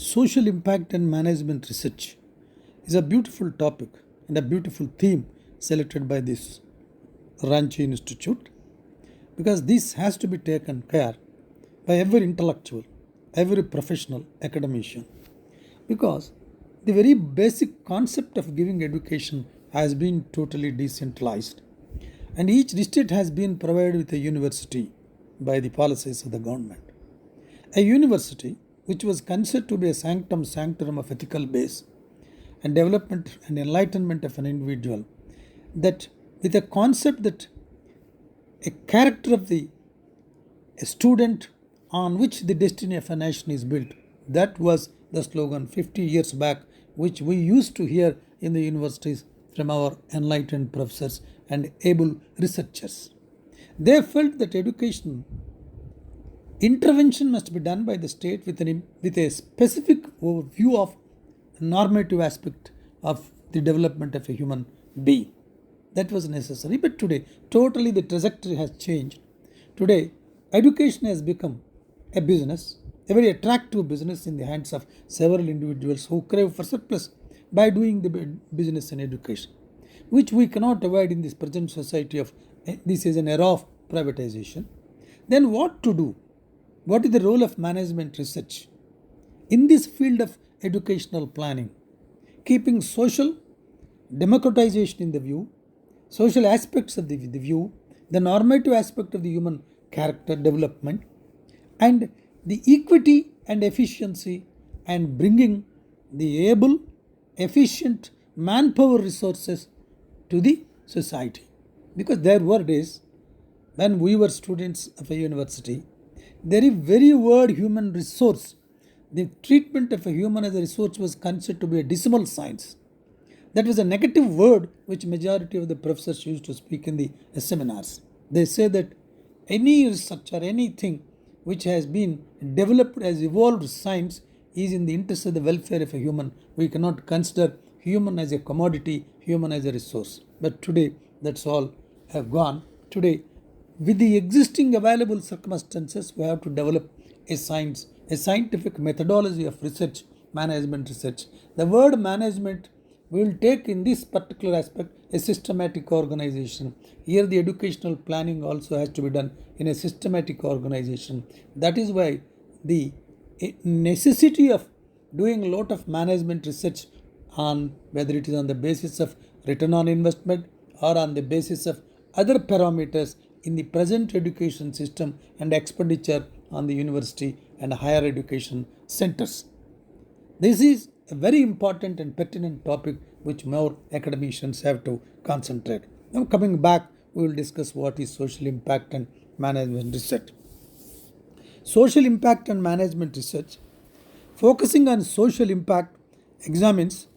Social impact and management research is a beautiful topic and a beautiful theme selected by this Ranchi Institute because this has to be taken care by every intellectual, every professional academician because the very basic concept of giving education has been totally decentralized and each district has been provided with a university by the policies of the government. A university which was considered to be a sanctum sanctorum of ethical base and development and enlightenment of an individual, that with a concept that a character of the a student on which the destiny of a nation is built. That was the slogan 50 years back, which we used to hear in the universities from our enlightened professors and able researchers. They felt that education intervention must be done by the state with a specific view of normative aspect of the development of a human being. That was necessary. But today, totally the trajectory has changed. Today, education has become a business, a very attractive business in the hands of several individuals who crave for surplus by doing the business in education, which we cannot avoid in this present society of this is an era of privatization. Then what to do? What is the role of management research in this field of educational planning? Keeping social democratization in the view, social aspects of the view, the normative aspect of the human character development, and the equity and efficiency, and bringing the able, efficient manpower resources to the society. Because there were days when we were students of a university, the very word human resource, the treatment of a human as a resource was considered to be a decimal science. That was a negative word which majority of the professors used to speak in the seminars. They say that any research or anything which has been developed as evolved science is in the interest of the welfare of a human. We cannot consider human as a commodity, human as a resource. But today, that's all have gone. Today, with the existing available circumstances, we have to develop a science, a scientific methodology of research, management research. The word management we will take in this particular aspect a systematic organization. Here the educational planning also has to be done in a systematic organization. That is why the necessity of doing a lot of management research on whether it is on the basis of return on investment or on the basis of other parameters in the present education system and expenditure on the university and higher education centers. This is a very important and pertinent topic which more academicians have to concentrate. Now, coming back, we will discuss what is social impact and management research. Social impact and management research, focusing on social impact, examines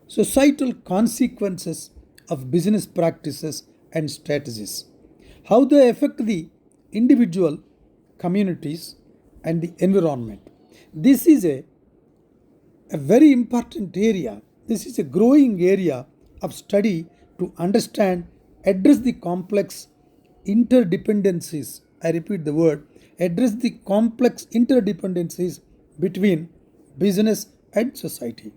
societal consequences of business practices and strategies, how they affect the individual, communities, and the environment. This is a very important area. This is a growing area of study to understand, address the complex interdependencies. I repeat the word, address the complex interdependencies between business and society.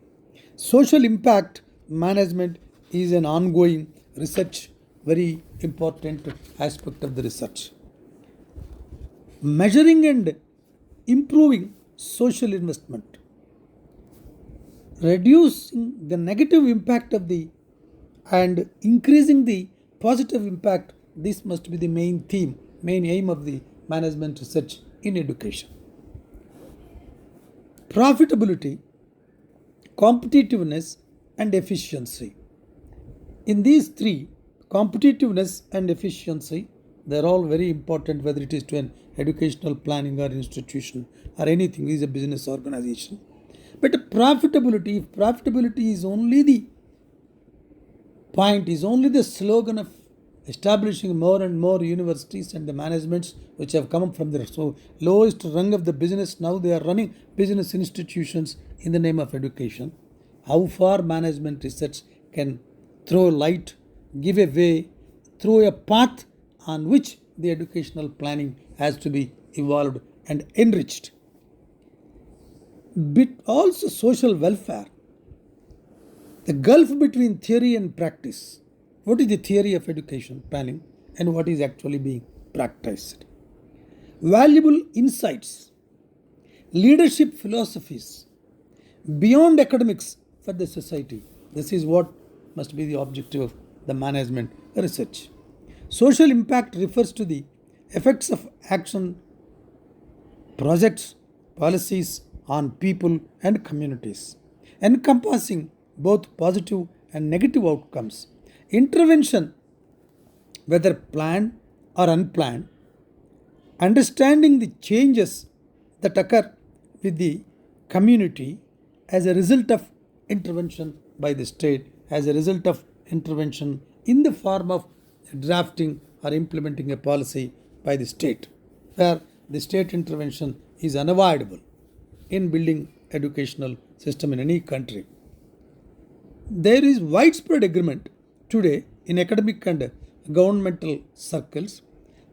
Social impact management is an ongoing research, very important aspect of the research. Measuring and improving social investment, reducing the negative impact of the and increasing the positive impact. This must be the main theme, main aim of the management research in education. Profitability, competitiveness, and efficiency. In these three, competitiveness and efficiency, they're all very important, whether it is to an educational planning or institution or anything, is a business organization. But profitability, if profitability is only the point, is only the slogan of establishing more and more universities and the managements which have come up from the lowest rung of the business, now they are running business institutions in the name of education. How far management research can throw light, give a way, throw a path on which the educational planning has to be evolved and enriched. but also social welfare. The gulf between theory and practice. What is the theory of education planning and what is actually being practiced? Valuable insights, leadership philosophies beyond academics for the society. This is what must be the objective of the management research. Social impact refers to the effects of action, projects, policies on people and communities, encompassing both positive and negative outcomes. Intervention, whether planned or unplanned, understanding the changes that occur with the community as a result of intervention by the state, as a result of intervention in the form of drafting or implementing a policy by the state, where the state intervention is unavoidable in building educational system in any country. There is widespread agreement today in academic and governmental circles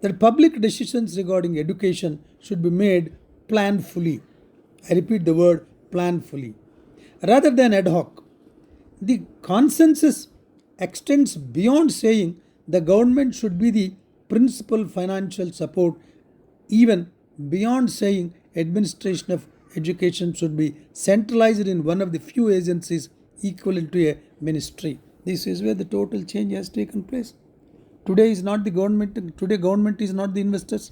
that public decisions regarding education should be made planfully. I repeat the word planfully rather than ad hoc. The consensus extends beyond saying the government should be the principal financial support, even beyond saying administration of education should be centralized in one of the few agencies equivalent to a ministry. This is where the total change has taken place. Today is not the government, today government is not the investors.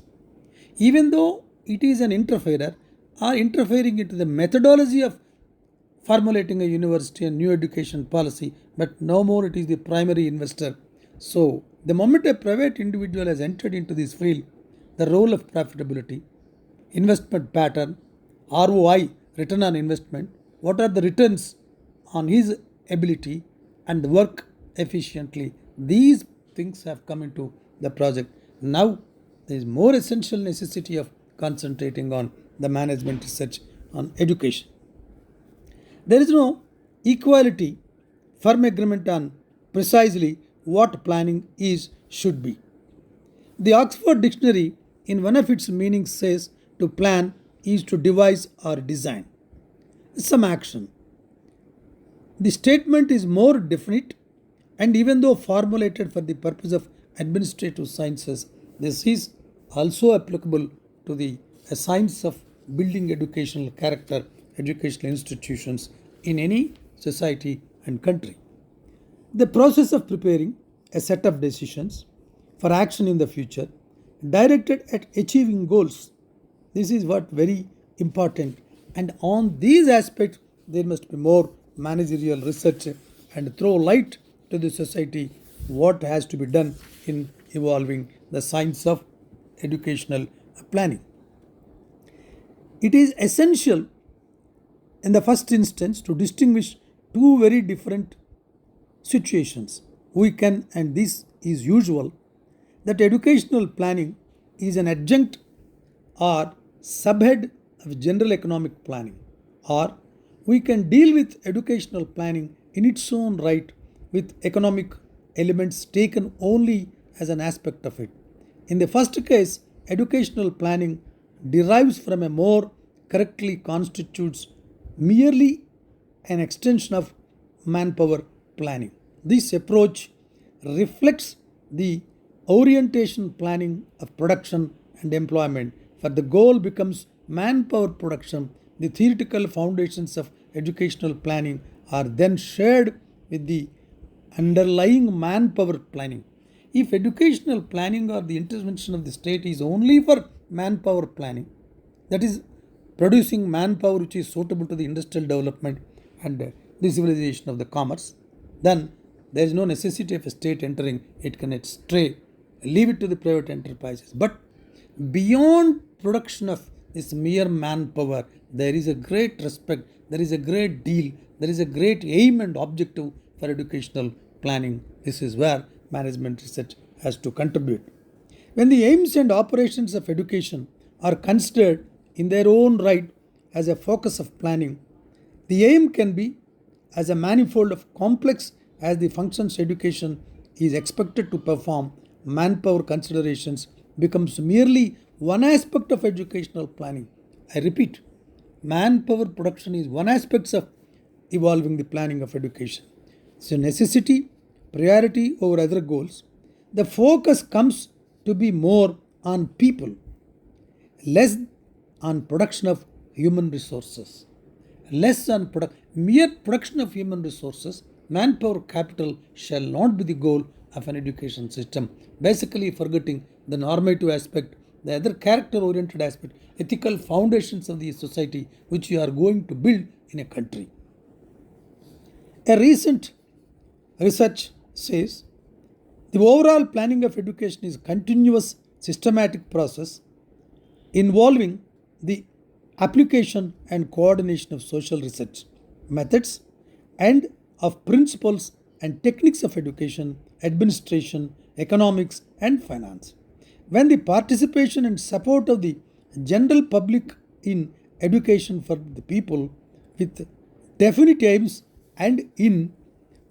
Even though it is an interferer or interfering into the methodology of formulating a university and new education policy, but no more it is the primary investor. So the moment a private individual has entered into this field, the role of profitability, investment pattern, ROI, return on investment, what are the returns on his ability and work efficiently, these things have come into the project. Now there is more essential necessity of concentrating on the management research on education. There is no equality, firm agreement on precisely what planning is should be. The Oxford Dictionary, in one of its meanings, says to plan is to devise or design some action. The statement is more definite, and even though formulated for the purpose of administrative sciences, this is also applicable to the science of building educational character, educational institutions in any society and country. The process of preparing a set of decisions for action in the future directed at achieving goals. This is what very important, and on these aspects there must be more managerial research and throw light to the society what has to be done in evolving the science of educational planning. It is essential in the first instance to distinguish two very different situations. We can, and this is usual, that educational planning is an adjunct or subhead of general economic planning, or we can deal with educational planning in its own right with economic elements taken only as an aspect of it. In the first case, educational planning derives from a more correctly constitutes merely an extension of manpower planning. This approach reflects the orientation planning of production and employment, for the goal becomes manpower production. The theoretical foundations of educational planning are then shared with the underlying manpower planning. If educational planning or the intervention of the state is only for manpower planning, that is producing manpower which is suitable to the industrial development and the civilization of the commerce, then there is no necessity of a state entering. It can stray, leave it to the private enterprises. But beyond production of this mere manpower, there is a great respect, there is a great deal, there is a great aim and objective for educational planning. This is where management research has to contribute. When the aims and operations of education are considered in their own right as a focus of planning, the aim can be as a manifold of complex as the functions education is expected to perform. Manpower considerations becomes merely one aspect of educational planning. I repeat, manpower production is one aspect of evolving the planning of education. So necessity, priority over other goals. The focus comes to be more on people, less on production of human resources. Less on mere production of human resources, manpower capital shall not be the goal of an education system. Basically, forgetting the normative aspect, the other character oriented aspect, ethical foundations of the society which you are going to build in a country. A recent research says the overall planning of education is a continuous systematic process involving the application and coordination of social research methods and of principles and techniques of education, administration, economics, and finance. When the participation and support of the general public in education for the people with definite aims and in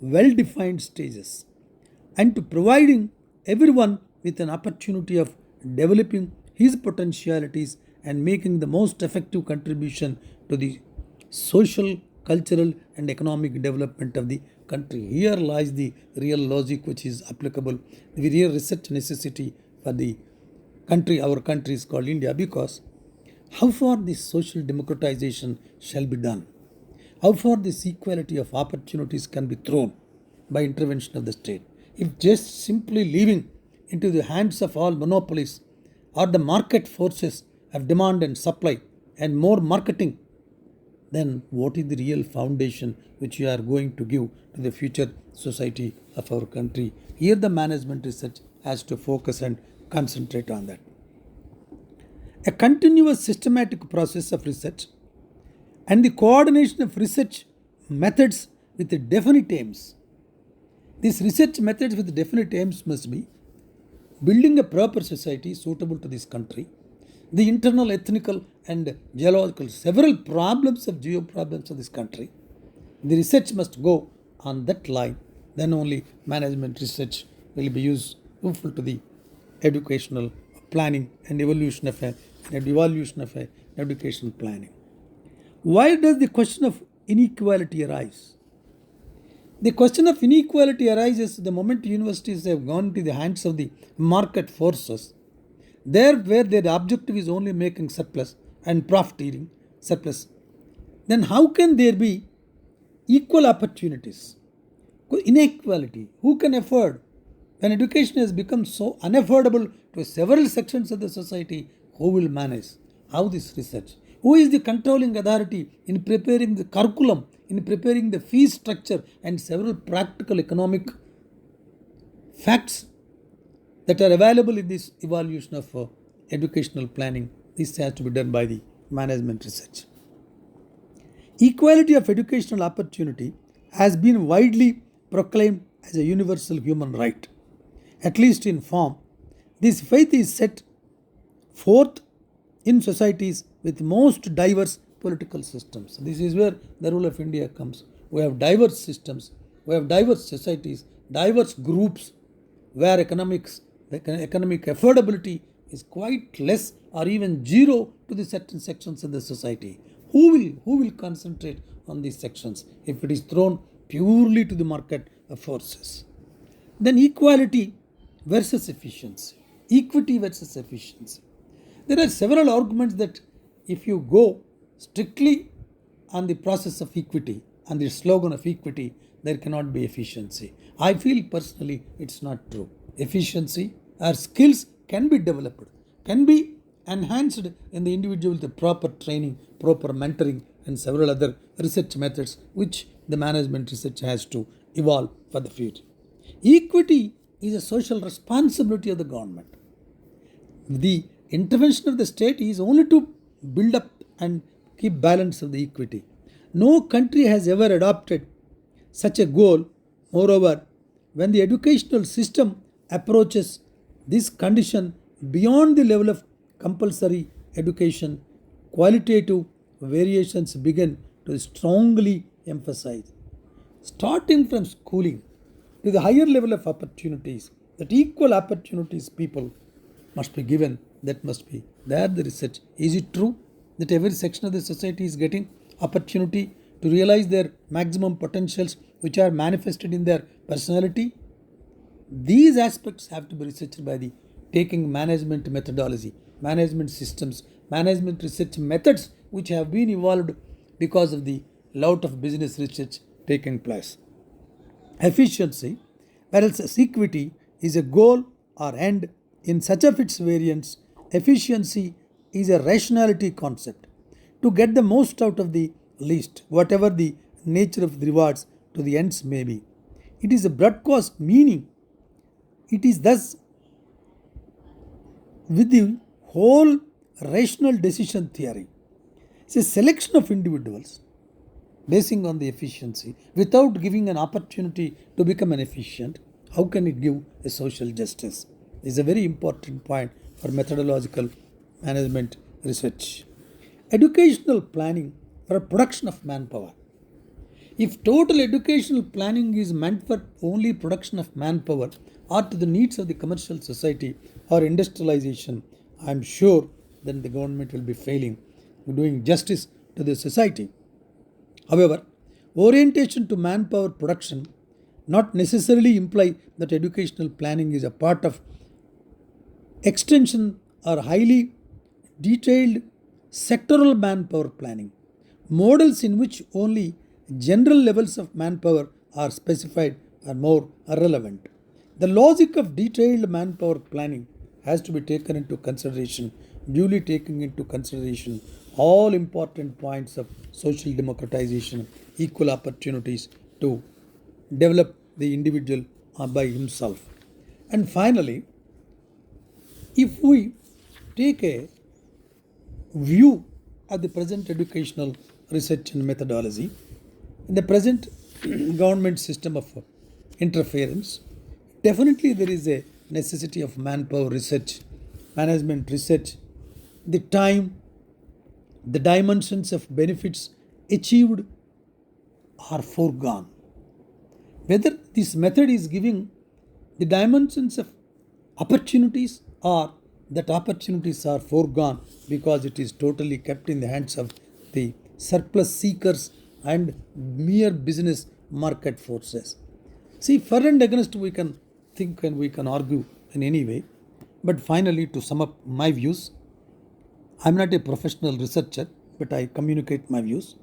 well defined stages, and to providing everyone with an opportunity of developing his potentialities and making the most effective contribution to the social, cultural, and economic development of the country. Here lies the real logic which is applicable, the real research necessity for the country. Our country is called India because how far this social democratization shall be done, how far this equality of opportunities can be thrown by intervention of the state. If just simply leaving into the hands of all monopolies or the market forces of demand and supply and more marketing, then what is the real foundation which you are going to give to the future society of our country? Here the management research has to focus and concentrate on that. A continuous systematic process of research and the coordination of research methods with the definite aims. These research methods with definite aims must be building a proper society suitable to this country, the internal, ethnical, and geological, several problems of geo problems of this country. The research must go on that line. Then only management research will be useful to the educational planning and evolution of an educational planning. Why does the question of inequality arise? The question of inequality arises the moment universities have gone into the hands of the market forces. There, where their objective is only making surplus and profiteering surplus, then how can there be equal opportunities? Inequality. Who can afford? When education has become so unaffordable to several sections of the society, who will manage? How this research? Who is the controlling authority in preparing the curriculum, in preparing the fee structure, and several practical economic facts that are available in this evaluation of educational planning? This has to be done by the management research. Equality of educational opportunity has been widely proclaimed as a universal human right, at least in form. This faith is set forth in societies with most diverse political systems. This is where the role of India comes. We have diverse systems, we have diverse societies, diverse groups where economic affordability is quite less or even zero to the certain sections of the society. Who will concentrate on these sections if it is thrown purely to the market forces? Then equality versus efficiency, equity versus efficiency. There are several arguments that if you go strictly on the process of equity, on the slogan of equity, there cannot be efficiency. I feel personally it's not true. Efficiency or skills can be developed, can be enhanced in the individual with the proper training, proper mentoring, and several other research methods which the management research has to evolve for the future. Equity is a social responsibility of the government. The intervention of the state is only to build up and keep balance of the equity. No country has ever adopted such a goal. Moreover, when the educational system approaches this condition beyond the level of compulsory education, qualitative variations begin to strongly emphasize. Starting from schooling to the higher level of opportunities, that equal opportunities people must be given, that must be there the research. Is it true? that every section of the society is getting opportunity to realize their maximum potentials which are manifested in their personality. These aspects have to be researched by the taking management methodology, management systems, management research methods which have been evolved because of the lot of business research taking place. Efficiency, whereas equity is a goal or end in such of its variants, efficiency is a rationality concept to get the most out of the least, whatever the nature of the rewards to the ends may be. It is a broadcast meaning. It is thus with the whole rational decision theory. It's a selection of individuals basing on the efficiency without giving an opportunity to become an efficient. How can it give a social justice? This is a very important point for methodological management research. Educational planning for production of manpower. If total educational planning is meant for only production of manpower or to the needs of the commercial society or industrialization, I am sure then the government will be failing doing justice to the society. However, orientation to manpower production not necessarily imply that educational planning is a part of extension or highly detailed sectoral manpower planning. Models in which only general levels of manpower are specified are more irrelevant. The logic of detailed manpower planning has to be taken into consideration, duly taking into consideration all important points of social democratization, equal opportunities to develop the individual by himself. And finally, if we take a view of the present educational research and methodology, in the present government system of interference, definitely there is a necessity of manpower research, management research, the time, the dimensions of benefits achieved are foregone. Whether this method is giving the dimensions of opportunities or that opportunities are foregone because it is totally kept in the hands of the surplus seekers and mere business market forces. See, for and against we can think and we can argue in any way, but finally, to sum up my views, I am not a professional researcher, but I communicate my views.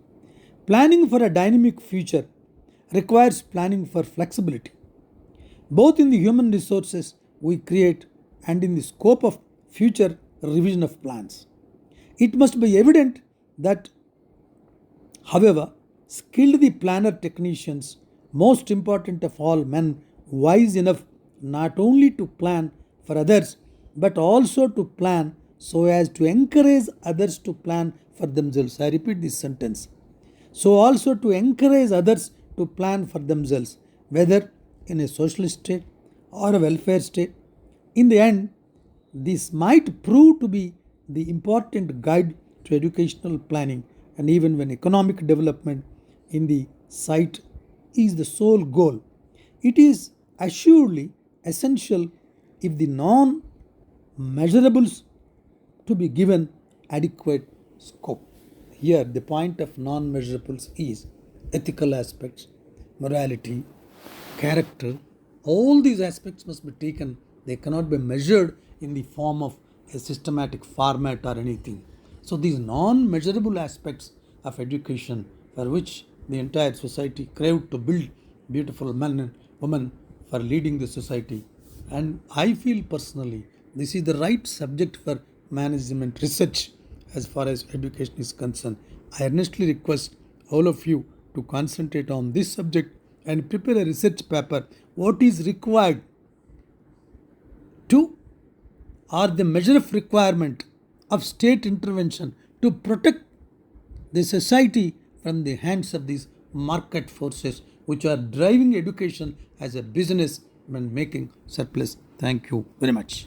Planning for a dynamic future requires planning for flexibility, both in the human resources we create and in the scope of future revision of plans. It must be evident that, however, skilled the planner technicians, most important of all men wise enough not only to plan for others but also to plan so as to encourage others to plan for themselves. I repeat this sentence. So also to encourage others to plan for themselves, whether in a socialist state or a welfare state. In the end, this might prove to be the important guide to educational planning, and even when economic development in the sight is the sole goal, it is assuredly essential if the non measurables to be given adequate scope. Here, the point of non measurables is ethical aspects, morality, character. All these aspects must be taken. They cannot be measured in the form of a systematic format or anything. So, these non measurable aspects of education for which the entire society craved to build beautiful men and women for leading the society. And I feel personally this is the right subject for management research as far as education is concerned. I earnestly request all of you to concentrate on this subject and prepare a research paper. What is required to or the measure of requirement of state intervention to protect the society from the hands of these market forces which are driving education as a business and making surplus. Thank you very much.